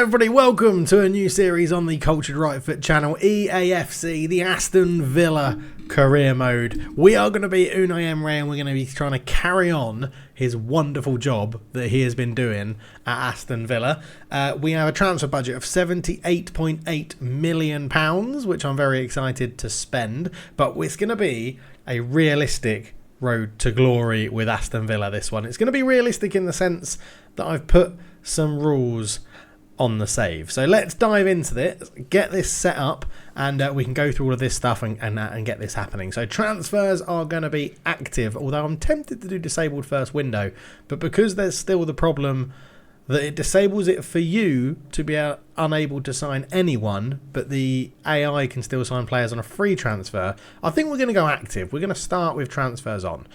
everybody, welcome to a new series on the Cultured Right Foot channel, EAFC, the Aston Villa career mode. We are going to be Unai Emery and we're going to be trying to carry on his wonderful job that he has been doing at Aston Villa. We have a transfer budget of £78.8 million, which I'm very excited to spend, but it's going to be a realistic road to glory with Aston Villa, this one. It's going to be realistic in the sense that I've put some rules on the save. So let's dive into this, get this set up, and we can go through all of this stuff and get this happening. So transfers are going to be active, although I'm tempted to do disabled first window, but because there's still the problem that it disables it for you to be unable to sign anyone, but the AI can still sign players on a free transfer. I think we're going to go active. We're going to start with transfers on.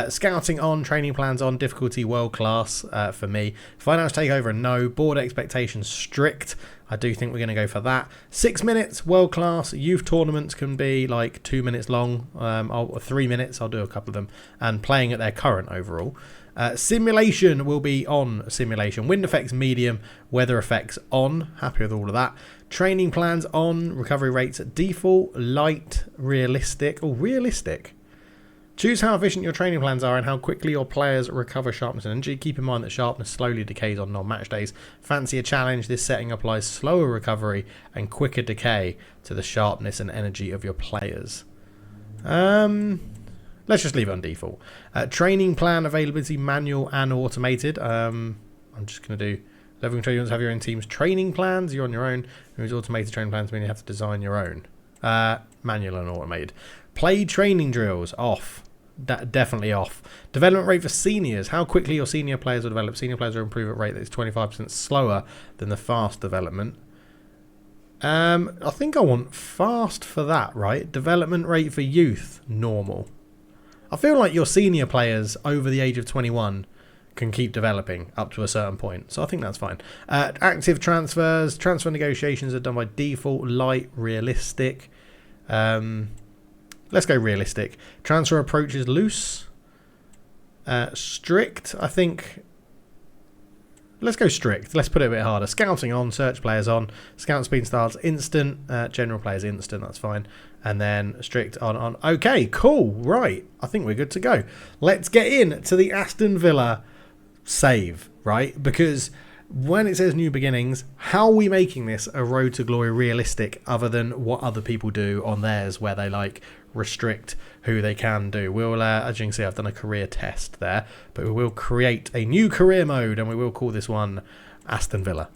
Scouting on, training plans on, difficulty world class for me. Financial takeover, no. Board expectations strict. I do think we're going to go for that. 6 minutes, world class. Youth tournaments can be like 2 minutes long. 3 minutes, I'll do a couple of them. And playing at their current overall. Simulation will be on simulation. Wind effects medium, weather effects on. Happy with all of that. Training plans on. Recovery rates at default. Light, realistic. Oh, realistic. Choose how efficient your training plans are and how quickly your players recover sharpness and energy. Keep in mind that sharpness slowly decays on non-match days. Fancy a challenge. This setting applies slower recovery and quicker decay to the sharpness and energy of your players. Let's just leave it on default. Training plan availability, manual and automated. I'm just going to do level control. You want to have your own team's training plans. You're on your own. Whereas automated training plans mean you have to design your own. Manual and automated. Play training drills off. Definitely off. Development rate for seniors. How quickly your senior players will develop. Senior players will improve at a rate that is 25% slower than the fast development. I think I want fast for that, right? Development rate for youth, normal. I feel like your senior players over the age of 21 can keep developing up to a certain point. So I think that's fine. Active transfers. Transfer negotiations are done by default. Light, realistic. Let's go realistic. Transfer approaches loose. Strict, I think. Let's go strict. Let's put it a bit harder. Scouting on, search players on. Scout speed starts instant. General players instant, that's fine. And then strict on. Okay, cool. Right. I think we're good to go. Let's get in to the Aston Villa save, right? Because when it says new beginnings, how are we making this a road to glory realistic other than what other people do on theirs where they like restrict who they can do? We'll, as you can see, I've done a career test there, but we will create a new career mode and we will call this one Aston Villa.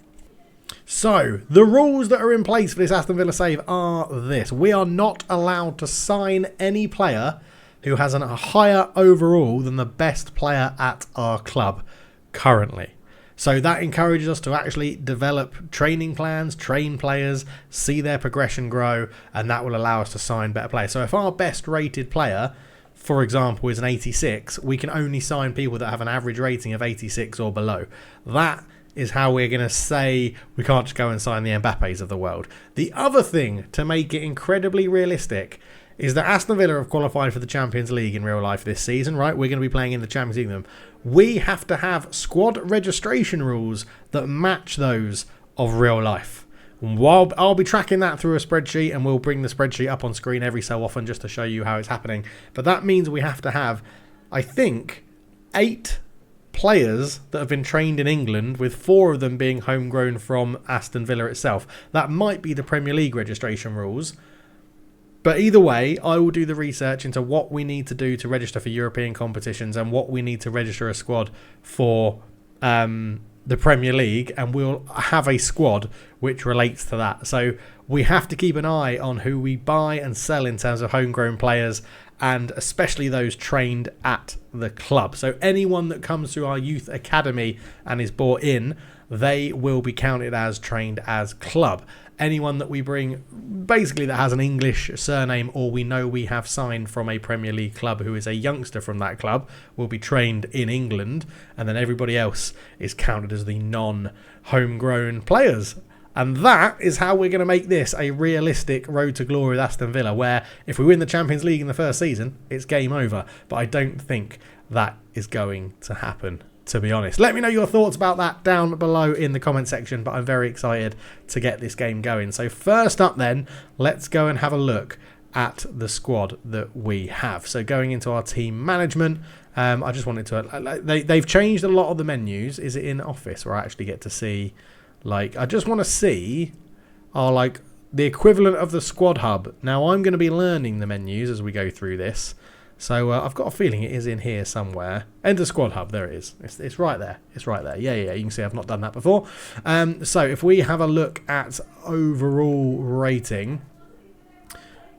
So, the rules that are in place for this Aston Villa save are this. We are not allowed to sign any player who has a higher overall than the best player at our club currently. So that encourages us to actually develop training plans, train players, see their progression grow, and that will allow us to sign better players. So if our best rated player, for example, is an 86, we can only sign people that have an average rating of 86 or below. That is how we're going to say we can't just go and sign the Mbappes of the world. The other thing to make it incredibly realistic is that Aston Villa have qualified for the Champions League in real life this season, right? We're going to be playing in the Champions League with them. We have to have squad registration rules that match those of real life. While I'll be tracking that through a spreadsheet, and we'll bring the spreadsheet up on screen every so often just to show you how it's happening. But that means we have to have, I think, 8 players that have been trained in England, with 4 of them being homegrown from Aston Villa itself. That might be the Premier League registration rules. But either way, I will do the research into what we need to do to register for European competitions and what we need to register a squad for the Premier League, and we'll have a squad which relates to that. So we have to keep an eye on who we buy and sell in terms of homegrown players, and especially those trained at the club. So anyone that comes through our youth academy and is bought in, they will be counted as trained as club. Anyone that we bring basically that has an English surname, or we know we have signed from a Premier League club who is a youngster from that club, will be trained in England, and then everybody else is counted as the non-homegrown players. And that is how we're going to make this a realistic road to glory with Aston Villa, where if we win the Champions League in the first season, it's game over. But I don't think that is going to happen to be honest. Let me know your thoughts about that down below in the comment section, but I'm very excited to get this game going. So first up then, let's go and have a look at the squad that we have. So going into our team management, I just wanted to, they've changed a lot of the menus. Is it in Office where I actually get to see, like, I just want to see like the equivalent of the squad hub. Now I'm going to be learning the menus as we go through this. So I've got a feeling it is in here somewhere. Enter squad hub. There it is. It's right there. It's right there. Yeah. You can see I've not done that before. So if we have a look at overall rating.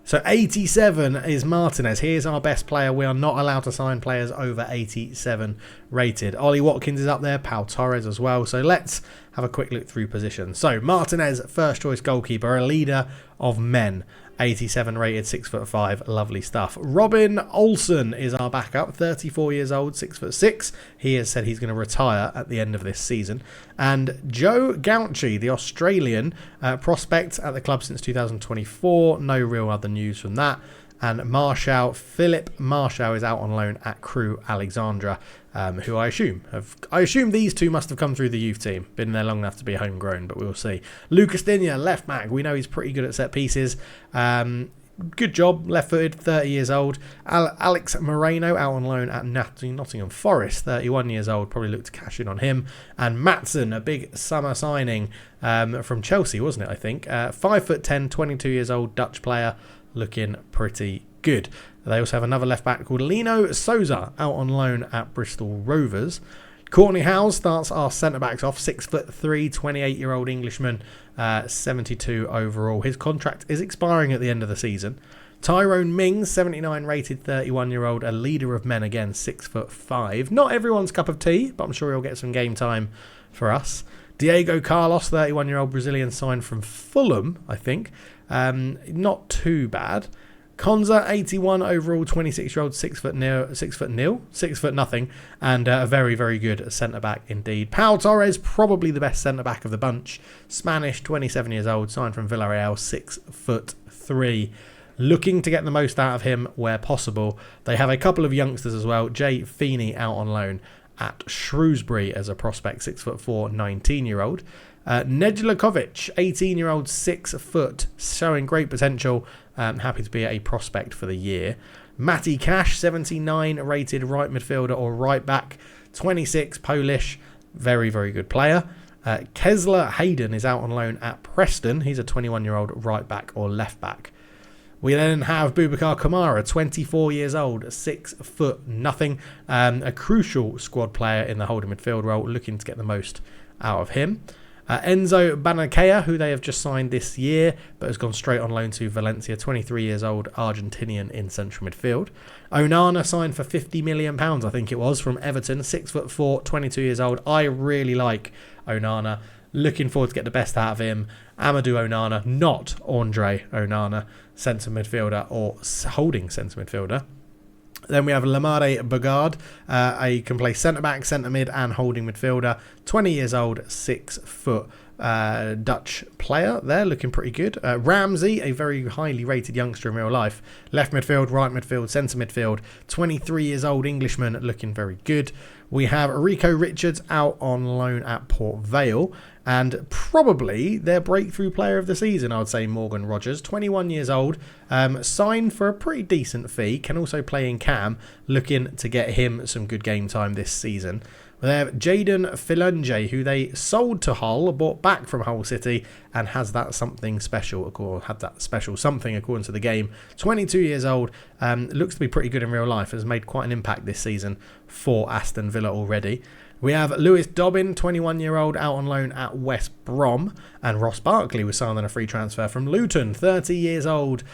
So 87 is Martinez. Here's our best player. We are not allowed to sign players over 87 rated. Ollie Watkins is up there. Pau Torres as well. So let's have a quick look through positions. So Martinez, first choice goalkeeper, a leader of men. 87 rated, 6'5", lovely stuff. Robin Olsen is our backup, 34 years old, 6'6". He has said he's going to retire at the end of this season. And Joe Gauchi, the Australian prospect at the club since 2024. No real other news from that. And Philip Marshall is out on loan at Crew Alexandra, who I assume these two must have come through the youth team. Been there long enough to be homegrown, but we'll see. Lucas Digne, left back. We know he's pretty good at set pieces. Good job, left-footed, 30 years old. Alex Moreno out on loan at Nottingham Forest, 31 years old. Probably look to cash in on him. And Maatsen, a big summer signing from Chelsea, wasn't it, I think? 5'10", 22 years old, Dutch player. Looking pretty good. They also have another left back called Lino Souza out on loan at Bristol Rovers. Courtney Howes starts our centre backs off, 6'3", 28-year-old Englishman, 72 overall. His contract is expiring at the end of the season. Tyrone Mings, 79 rated, 31-year-old, a leader of men again, 6'5". Not everyone's cup of tea, but I'm sure he'll get some game time for us. Diego Carlos, 31-year-old Brazilian, signed from Fulham, I think. Not too bad. Konza, 81 overall, 26-year-old, 6 foot nothing, and a very, very good centre-back indeed. Pau Torres, probably the best centre-back of the bunch. Spanish, 27 years old, signed from Villarreal, 6'3". Looking to get the most out of him where possible. They have a couple of youngsters as well. Jay Feeney out on loan at Shrewsbury as a prospect, 6'4", 19-year-old. Nedljkovic, 18-year-old, 6 foot, showing great potential. Happy to be a prospect for the year. Matty Cash, 79 rated right midfielder or right back, 26, Polish, very, very good player. Kesler Hayden is out on loan at Preston. He's a 21-year-old right back or left back. We then have Boubacar Kamara, 24 years old, 6 foot nothing, a crucial squad player in the holding midfield role, looking to get the most out of him. Enzo Banakea, who they have just signed this year, but has gone straight on loan to Valencia, 23 years old, Argentinian in central midfield. Onana signed for £50 million, I think it was, from Everton, 6'4", 22 years old. I really like Onana. Looking forward to get the best out of him. Amadou Onana, not Andre Onana, centre midfielder or holding centre midfielder. Then we have Lamare Bogard, he can play centre-back, centre-mid and holding midfielder. 20 years old, 6 foot Dutch player there, looking pretty good. Ramsey, a very highly rated youngster in real life. Left midfield, right midfield, centre midfield. 23 years old Englishman, looking very good. We have Rico Richards out on loan at Port Vale. And probably their breakthrough player of the season, I would say, Morgan Rogers, 21 years old, signed for a pretty decent fee, can also play in Cam, looking to get him some good game time this season. They have Jaden Filunge, who they sold to Hull, bought back from Hull City, and has that something special, or had that special something according to the game. 22 years old, looks to be pretty good in real life, has made quite an impact this season for Aston Villa already. We have Lewis Dobbin, 21-year-old, out on loan at West Brom. And Ross Barkley was signed on a free transfer from Luton, 30 years old.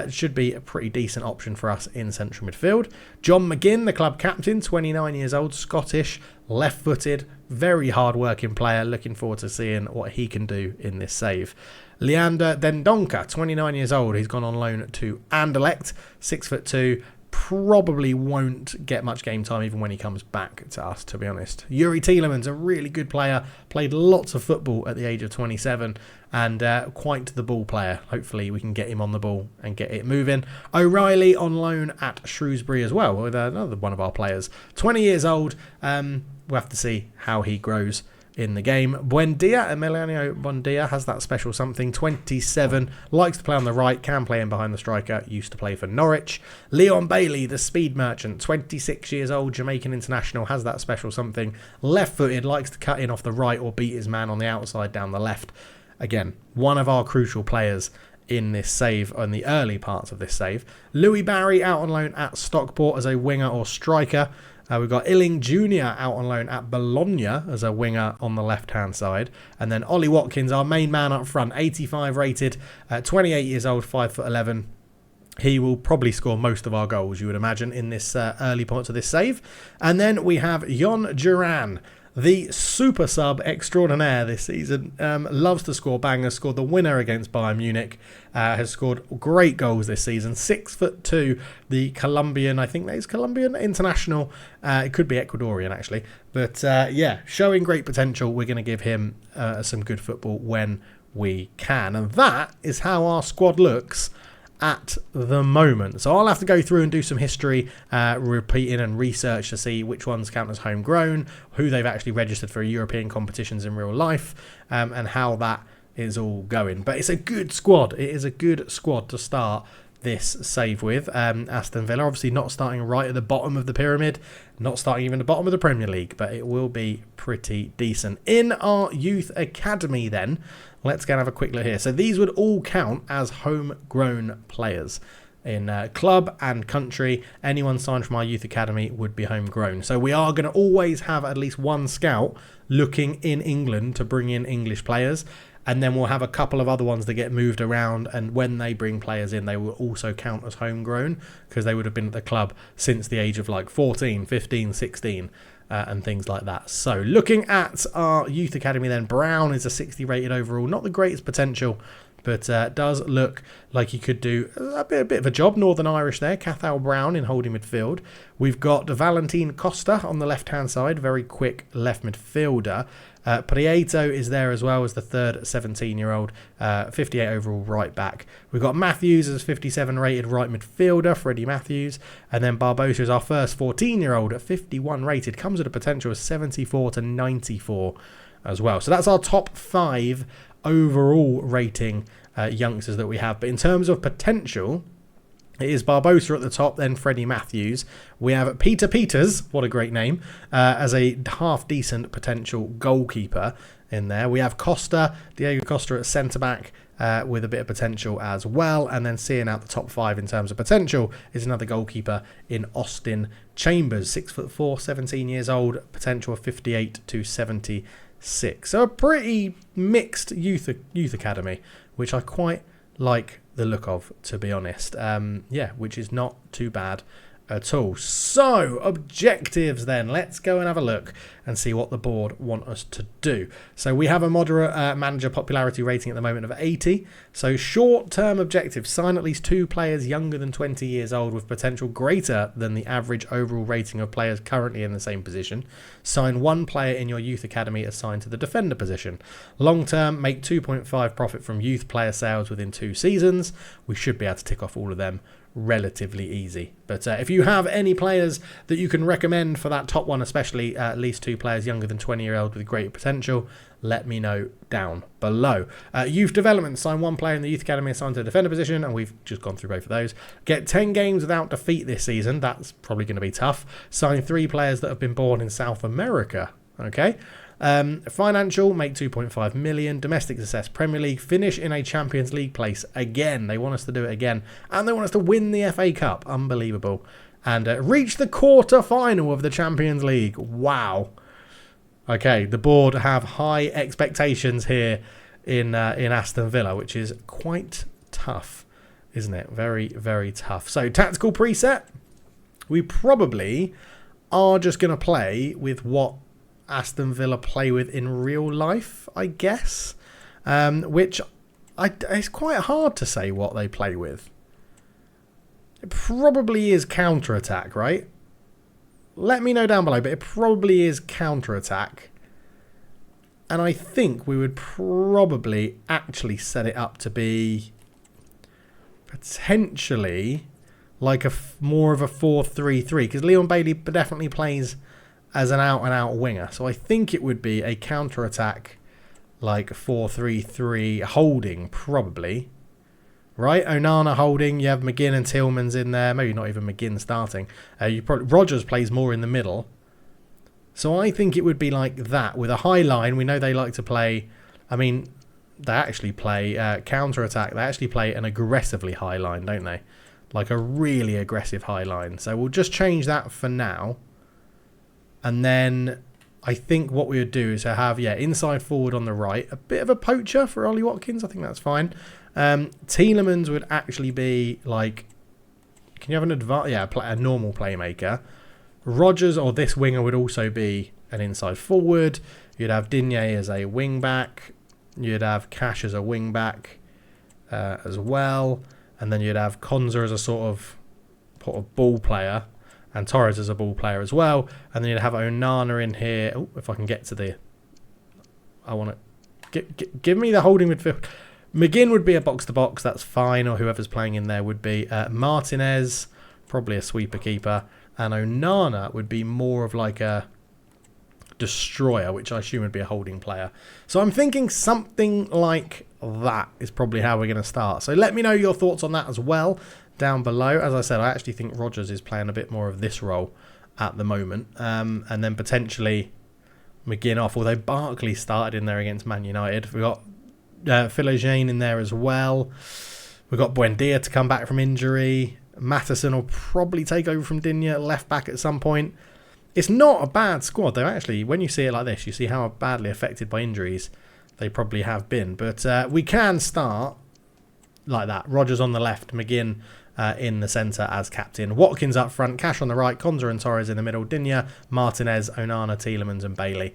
Should be a pretty decent option for us in central midfield. John McGinn, the club captain, 29 years old, Scottish, left-footed, very hard-working player. Looking forward to seeing what he can do in this save. Leander Dendonka, 29 years old. He's gone on loan to Anderlecht, 6'2", probably won't get much game time even when he comes back to us, to be honest. Yuri Tielemans, a really good player, played lots of football at the age of 27 and quite the ball player. Hopefully we can get him on the ball and get it moving. O'Reilly on loan at Shrewsbury as well, with another one of our players. 20 years old. We'll have to see how he grows in the game. Buendia, Emiliano Buendia, has that special something. 27, likes to play on the right, can play in behind the striker, used to play for Norwich. Leon Bailey, the speed merchant, 26 years old, Jamaican international, has that special something. Left-footed, likes to cut in off the right or beat his man on the outside down the left. Again, one of our crucial players in this save, on the early parts of this save. Louis Barry out on loan at Stockport as a winger or striker. We've got Illing Jr. out on loan at Bologna as a winger on the left-hand side. And then Ollie Watkins, our main man up front, 85 rated, 28 years old, 5'11". He will probably score most of our goals, you would imagine, in this early parts of this save. And then we have Jon Duran, the super sub extraordinaire this season. Loves to score bangers, scored the winner against Bayern Munich, has scored great goals this season. 6'2", the Colombian, I think that is Colombian international. It could be Ecuadorian actually, but yeah, showing great potential. We're going to give him some good football when we can, and that is how our squad looks at the moment. So I'll have to go through and do some history, repeating and research to see which ones count as homegrown, who they've actually registered for European competitions in real life, and how that is all going. But it's a good squad. It is a good squad to start this save with. Aston Villa obviously not starting right at the bottom of the pyramid, not starting even the bottom of the Premier League, but it will be pretty decent. In our youth academy then, let's go and have a quick look here. So these would all count as homegrown players. In club and country, anyone signed from our youth academy would be homegrown. So we are going to always have at least one scout looking in England to bring in English players. And then we'll have a couple of other ones that get moved around, and when they bring players in, they will also count as homegrown because they would have been at the club since the age of like 14, 15, 16 and things like that. So looking at our youth academy then, Brown is a 60 rated overall, not the greatest potential, but does look like he could do a bit of a job. Northern Irish there, Cathal Brown in holding midfield. We've got Valentin Costa on the left-hand side, very quick left midfielder. Prieto is there as well as the third 17-year-old, 58 overall right back. We've got Matthews as 57 rated right midfielder, Freddie Matthews. And then Barbosa is our first 14-year-old at 51 rated, comes with a potential of 74 to 94 as well. So that's our top 5 overall rating youngsters that we have. But in terms of potential, it is Barbosa at the top, then Freddie Matthews. We have Peter Peters, what a great name, as a half-decent potential goalkeeper in there. We have Costa, Diego Costa at centre-back with a bit of potential as well. And then seeing out the top 5 in terms of potential is another goalkeeper in Austin Chambers, 6'4", 17 years old, potential of 58 to 76. So a pretty mixed youth academy, which I quite like the look of, to be honest. Yeah, which is not too bad at all. So, objectives then. Let's go and have a look and see what the board want us to do. So we have a moderate manager popularity rating at the moment of 80. So short-term objectives, sign at least 2 players younger than 20 years old with potential greater than the average overall rating of players currently in the same position. Sign 1 player in your youth academy assigned to the defender position. Long-term, make 2.5 profit from youth player sales within 2 seasons. We should be able to tick off all of them relatively easy. But if you have any players that you can recommend for that top one, especially at least 2 players younger than 20-year-old with great potential, let me know down below. Youth development, sign 1 player in the youth academy assigned to the defender position, and we've just gone through both of those. Get 10 games without defeat this season. That's probably going to be tough. Sign 3 players that have been born in South America. Okay. Financial, make 2.5 million. Domestic success, Premier League, finish in a Champions League place again. They want us to do it again, and they want us to win the FA Cup. Unbelievable. And reach the quarter final of the Champions League. Wow. Okay, the board have high expectations here in Aston Villa, which is quite tough, isn't it? Very, very tough. So tactical preset, we probably are just going to play with what Aston Villa play with in real life, I guess, which it's quite hard to say what they play with. It probably is counter-attack, right? Let me know down below, but it probably is counter-attack. And I think we would probably actually set it up to be potentially like more of a 4-3-3. Because Leon Bailey definitely plays as an out-and-out winger. So I think it would be a counter-attack like 4-3-3 holding, probably. Right? Onana holding. You have McGinn and Tillmans in there. Maybe not even McGinn starting. Rodgers plays more in the middle. So I think it would be like that with a high line. We know they like to play. I mean, they actually play counter-attack. They actually play an aggressively high line, don't they? Like a really aggressive high line. So we'll just change that for now. And then I think what we would do is to have, inside forward on the right. A bit of a poacher for Ollie Watkins. I think that's fine. Tielemans would actually be like... Can you have a normal playmaker? Rodgers or this winger would also be an inside forward. You'd have Digne as a wing back. You'd have Cash as a wing back as well. And then you'd have Konza as a sort of ball player. And Torres as a ball player as well. And then you'd have Onana in here. Oh, if I can get to the... I want to... Give me the holding midfield. McGinn would be a box-to-box. That's fine. Or whoever's playing in there would be Martinez. Probably a sweeper keeper. And Onana would be more of like a destroyer, which I assume would be a holding player. So I'm thinking something like that is probably how we're going to start. So let me know your thoughts on that as well down below. As I said, I actually think Rodgers is playing a bit more of this role at the moment. And then potentially McGinn off, although Barkley started in there against Man United. We've got Philogene in there as well. We've got Buendia to come back from injury. Matheson will probably take over from Digne at left back at some point. It's not a bad squad, though, actually. When you see it like this, you see how badly affected by injuries they probably have been. But we can start like that. Rodgers on the left, McGinn in the centre as captain. Watkins up front, Cash on the right, Konza and Torres in the middle, Digne, Martinez, Onana, Tielemans and Bailey.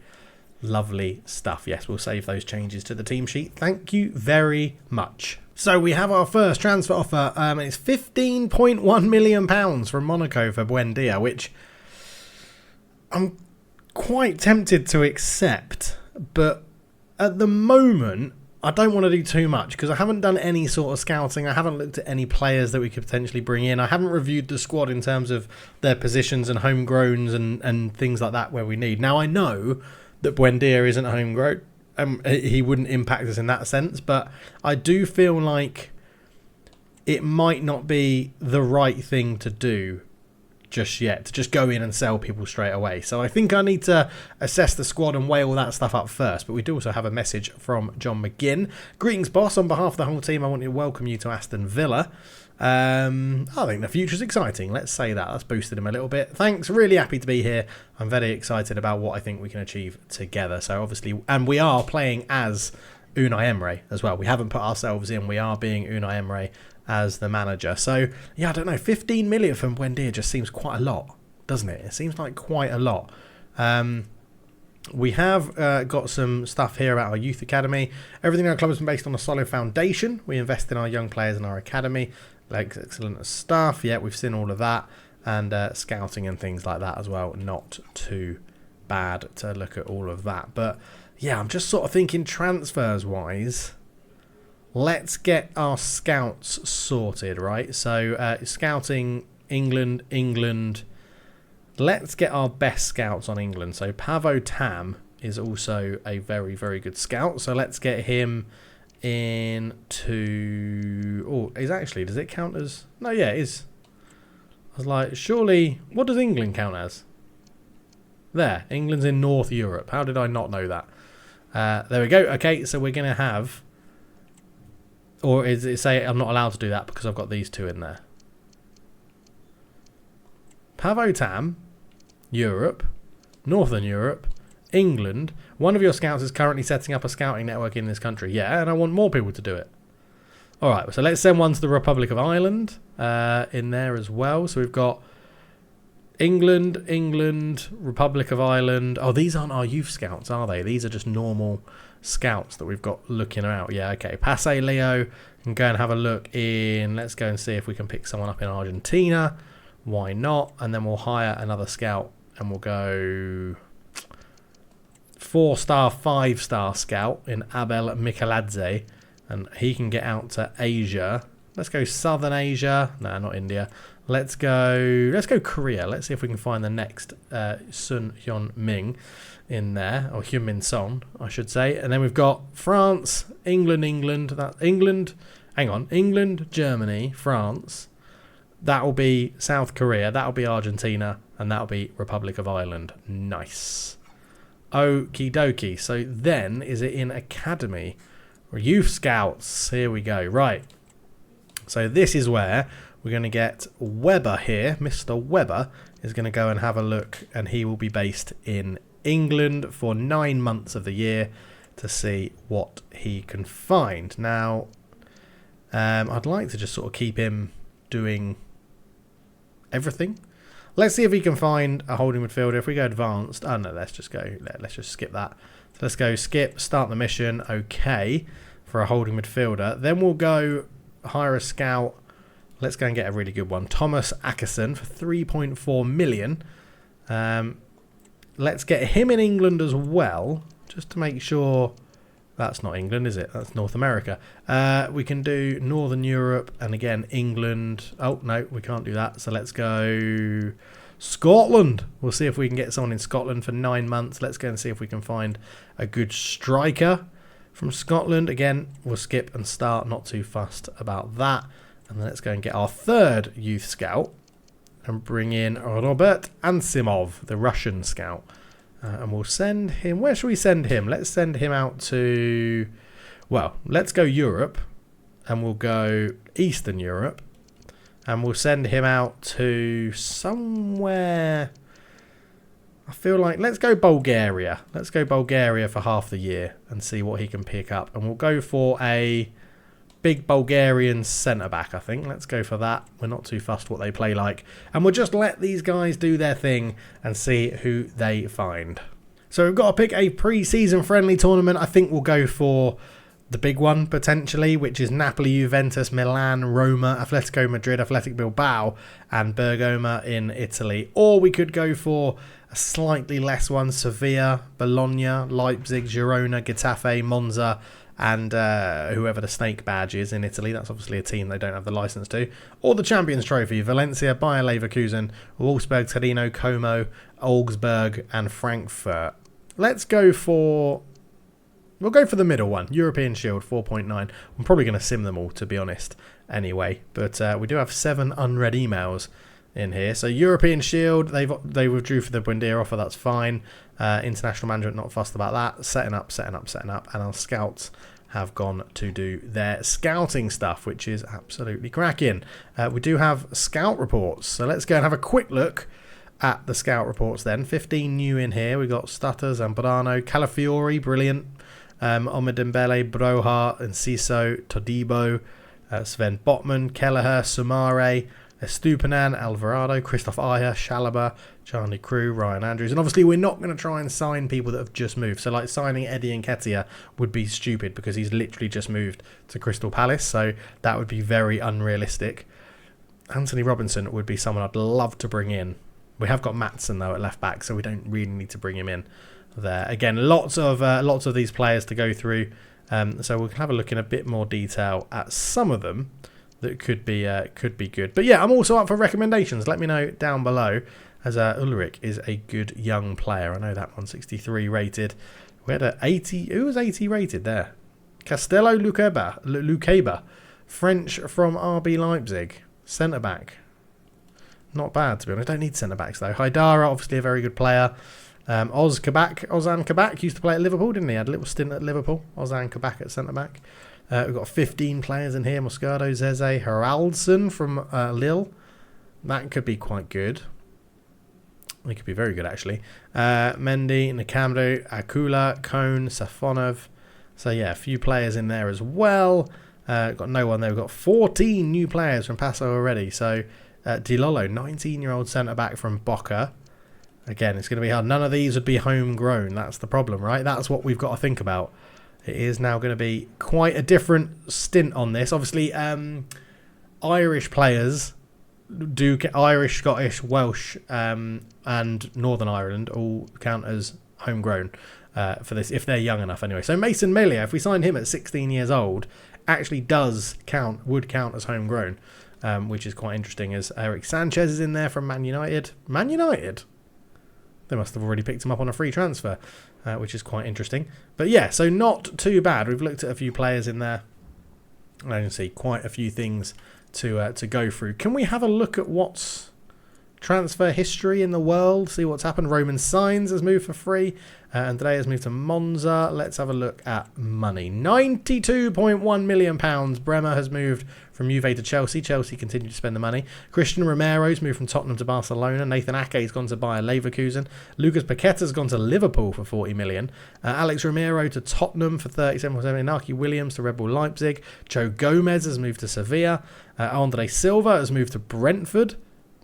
Lovely stuff. Yes, we'll save those changes to the team sheet. Thank you very much. So we have our first transfer offer. It's £15.1 million from Monaco for Buendia, which I'm quite tempted to accept. But at the moment, I don't want to do too much because I haven't done any sort of scouting. I haven't looked at any players that we could potentially bring in. I haven't reviewed the squad in terms of their positions and homegrowns and things like that where we need. Now, I know that Buendia isn't homegrown. He wouldn't impact us in that sense, but I do feel like it might not be the right thing to do just yet, to just go in and sell people straight away. So I think I need to assess the squad and weigh all that stuff up first. But we do also have a message from John McGinn. Greetings, boss. On behalf of the whole team, I want to welcome you to Aston Villa. I think the future's exciting. Let's say that. That's boosted him a little bit. Thanks. Really happy to be here. I'm very excited about what I think we can achieve together. So obviously, and we are playing as Unai Emery as well. We haven't put ourselves in. We are being Unai Emery as the manager. So yeah, I don't know. 15 million from Buendia just seems quite a lot, doesn't it? It seems like quite a lot. We have got some stuff here about our youth academy. Everything in our club has been based on a solid foundation. We invest in our young players in our academy. Like excellent stuff. Yeah, we've seen all of that. And scouting and things like that as well. Not too bad to look at all of that. But yeah, I'm just sort of thinking transfers wise. Let's get our scouts sorted, right? So scouting England. Let's get our best scouts on England. So Pavo Tam is also a very, very good scout. So let's get him into... Oh, does it count as... No, yeah, it is. I was like, surely... What does England count as? There, England's in North Europe. How did I not know that? There we go. Okay, so we're going to have... Or is it say I'm not allowed to do that because I've got these two in there? Pavo Tam, Europe, Northern Europe, England. One of your scouts is currently setting up a scouting network in this country. Yeah, and I want more people to do it. All right, so let's send one to the Republic of Ireland in there as well. So we've got England, Republic of Ireland. Oh, these aren't our youth scouts, are they? These are just normal scouts that we've got looking out. Yeah, okay. Passe Leo can go and have a look in. Let's go and see if we can pick someone up in Argentina. Why not? And then we'll hire another scout and we'll go 4-star, 5-star scout in Abel Mikaladze. And he can get out to Asia. Let's go Southern Asia. No, not India. Let's go Korea. Let's see if we can find the next Sun Hyun Ming in there, or Hyun Min Son, I should say. And then we've got France, England, England, Germany, France. That will be South Korea. That will be Argentina, and that will be Republic of Ireland. Nice. Okie dokie. So then, is it in academy or youth scouts? Here we go. Right. So this is where we're going to get Webber here. Mr. Webber is going to go and have a look, and he will be based in England for 9 months of the year to see what he can find. Now, I'd like to just sort of keep him doing everything. Let's see if we can find a holding midfielder. If we go advanced, oh no, let's just skip that. So let's go skip, start the mission, okay, for a holding midfielder. Then we'll go hire a scout. Let's go and get a really good one. Thomas Ackerson for 3.4 million. Let's get him in England as well, just to make sure. That's not England, is it? That's North America. We can do Northern Europe and again England. Oh, no, we can't do that. So let's go Scotland. We'll see if we can get someone in Scotland for 9 months. Let's go and see if we can find a good striker from Scotland. Again, we'll skip and start. Not too fussed about that. And then let's go and get our third youth scout and bring in Robert Ansimov, the Russian scout. And we'll send him... Where should we send him? Let's send him out to... Well, let's go Europe. And we'll go Eastern Europe. And we'll send him out to somewhere... I feel like... Let's go Bulgaria. Let's go Bulgaria for half the year and see what he can pick up. And we'll go for a big Bulgarian centre-back, I think. Let's go for that. We're not too fussed what they play like. And we'll just let these guys do their thing and see who they find. So we've got to pick a pre-season friendly tournament. I think we'll go for the big one, potentially, which is Napoli, Juventus, Milan, Roma, Atletico Madrid, Athletic Bilbao, and Bergamo in Italy. Or we could go for a slightly less one, Sevilla, Bologna, Leipzig, Girona, Getafe, Monza, and whoever the snake badge is in Italy. That's obviously a team they don't have the licence to. Or the Champions Trophy, Valencia, Bayer Leverkusen, Wolfsburg, Torino, Como, Augsburg, and Frankfurt. Let's go for... We'll go for the middle one, European Shield, 4.9. I'm probably going to sim them all, to be honest, anyway. But we do have 7 unread emails in here. So European Shield, they withdrew for the Buendia offer, that's fine. International management, not fussed about that. Setting up. And our scouts have gone to do their scouting stuff, which is absolutely cracking. We do have scout reports. So let's go and have a quick look at the scout reports then. 15 new in here. We've got Stutter, Zambrano, Calafiori, brilliant. Omar Dembele, Broha, Enciso, Todibo, Sven Botman, Kelleher, Sumare, Estupinan, Alvarado, Christoph Ayer, Chalaba, Charlie Crew, Ryan Andrews. And obviously we're not going to try and sign people that have just moved. So like signing Eddie Nketiah would be stupid because he's literally just moved to Crystal Palace. So that would be very unrealistic. Anthony Robinson would be someone I'd love to bring in. We have got Maatsen though at left back, so we don't really need to bring him in there. Again, lots of these players to go through. So we'll have a look in a bit more detail at some of them that could be good. But yeah, I'm also up for recommendations. Let me know down below, as Ulrich is a good young player. I know that one, 63 rated. We had an 80. Who was 80 rated there? Castello Luceba, French from RB Leipzig, centre back. Not bad, to be honest. I don't need centre backs though. Haidara, obviously a very good player. Ozan Kabak used to play at Liverpool, didn't he? Had a little stint at Liverpool. Ozan Kabak at centre back. We've got 15 players in here. Moscardo, Zeze, Haraldsson from Lille. That could be quite good. It could be very good, actually. Mendy, Nakamdo, Akula, Kone, Safonov. So, yeah, a few players in there as well. Got no one there. We've got 14 new players from Paso already. So, Dilolo, 19-year-old centre-back from Boca. Again, it's going to be hard. None of these would be homegrown. That's the problem, right? That's what we've got to think about. it is now going to be quite a different stint on this. Obviously, Irish players Irish, Scottish, Welsh, and Northern Ireland all count as homegrown for this, if they're young enough anyway. So Mason Melia, if we signed him at 16 years old, actually would count as homegrown, which is quite interesting, as Eric Sanchez is in there from Man United. Man United? They must have already picked him up on a free transfer, which is quite interesting. But yeah, so not too bad. We've looked at a few players in there. I can see quite a few things to go through. Can we have a look at what's transfer history in the world? See what's happened. Roman Sainz has moved for free, and today has moved to Monza. Let's have a look at money. £92.1 million. Bremer has moved from Juve to Chelsea. Chelsea continue to spend the money. Christian Romero's moved from Tottenham to Barcelona. Nathan Ake's gone to Bayer Leverkusen. Lucas Paqueta's gone to Liverpool for 40 million. Alex Romero to Tottenham for 37.7 million. Inaki Williams to Red Bull Leipzig. Joe Gomez has moved to Sevilla. Andre Silva has moved to Brentford.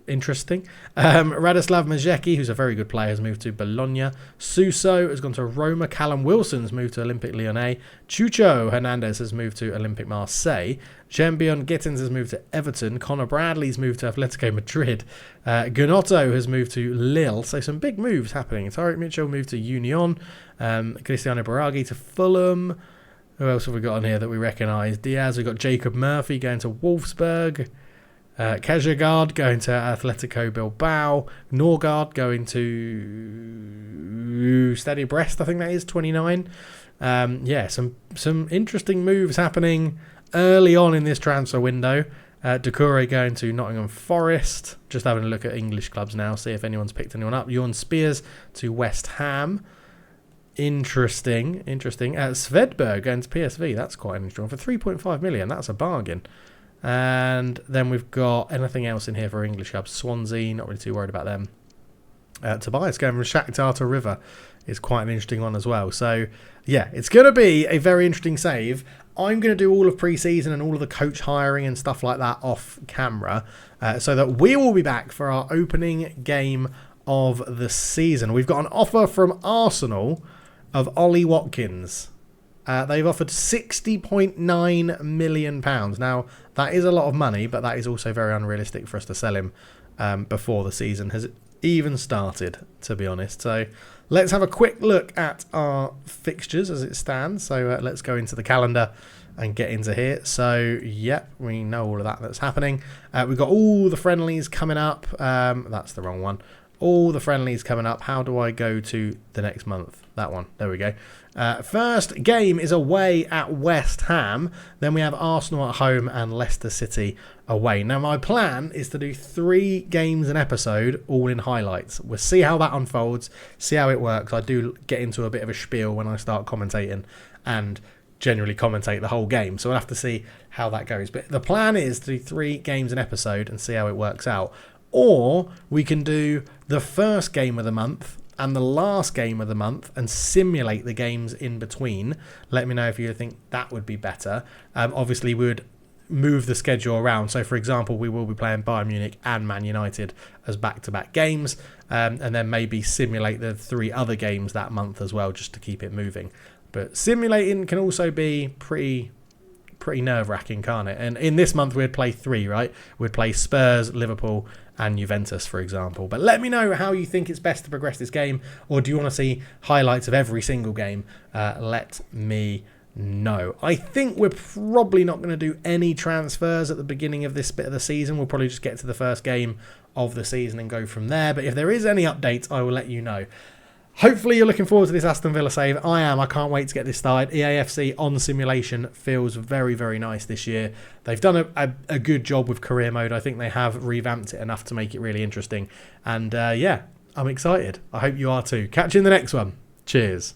Interesting. Radislav Majecki, who's a very good player, has moved to Bologna. Suso has gone to Roma. Callum Wilson's moved to Olympique Lyonnais. Chucho Hernandez has moved to Olympique Marseille. Jambion Gittins has moved to Everton. Connor Bradley's moved to Atletico Madrid. Gunotto has moved to Lille. So some big moves happening. Tarek Mitchell moved to Union. Cristiano Baraghi to Fulham. Who else have we got on here that we recognise? Diaz, we've got Jacob Murphy going to Wolfsburg. Kajagard going to Atletico Bilbao. Norgard going to Stade Brest, I think that is, 29. Yeah, some interesting moves happening early on in this transfer window. Doucouré going to Nottingham Forest. Just having a look at English clubs now, see if anyone's picked anyone up. Jorn Spears to West Ham. Interesting. Svedberg going to PSV. That's quite interesting. For 3.5 million, that's a bargain. And then we've got anything else in here for English clubs. Swansea, not really too worried about them. Tobias going from Shakhtar to River is quite an interesting one as well. So, yeah, it's going to be a very interesting save. I'm going to do all of pre-season and all of the coach hiring and stuff like that off camera, so that we will be back for our opening game of the season. We've got an offer from Arsenal of Ollie Watkins. They've offered £60.9 million. Now, that is a lot of money, but that is also very unrealistic for us to sell him before the season has even started, to be honest. So let's have a quick look at our fixtures as it stands. So let's go into the calendar and get into here. So, yep, we know all of that's happening. We've got all the friendlies coming up. That's the wrong one. All the friendlies coming up. How do I go to the next month? That one. There we go. First game is away at West Ham. Then we have Arsenal at home and Leicester City away. Now, my plan is to do 3 games an episode, all in highlights. We'll see how that unfolds, see how it works. I do get into a bit of a spiel when I start commentating and generally commentate the whole game. So we'll have to see how that goes. But the plan is to do 3 games an episode and see how it works out. Or we can do the first game of the month and the last game of the month and simulate the games in between. Let me know if you think that would be better. Obviously, we would move the schedule around. So, for example, we will be playing Bayern Munich and Man United as back-to-back games, and then maybe simulate the 3 other games that month as well, just to keep it moving. But simulating can also be pretty nerve-wracking, can't it? And in this month, we'd play 3, right? We'd play Spurs, Liverpool, and Juventus, for example. But let me know how you think it's best to progress this game, or do you want to see highlights of every single game? Let me know. I think we're probably not going to do any transfers at the beginning of this bit of the season. We'll probably just get to the first game of the season and go from there. But if there is any updates, I will let you know. Hopefully you're looking forward to this Aston Villa save. I am. I can't wait to get this started. EAFC on simulation feels very, very nice this year. They've done a good job with career mode. I think they have revamped it enough to make it really interesting. And yeah, I'm excited. I hope you are too. Catch you in the next one. Cheers.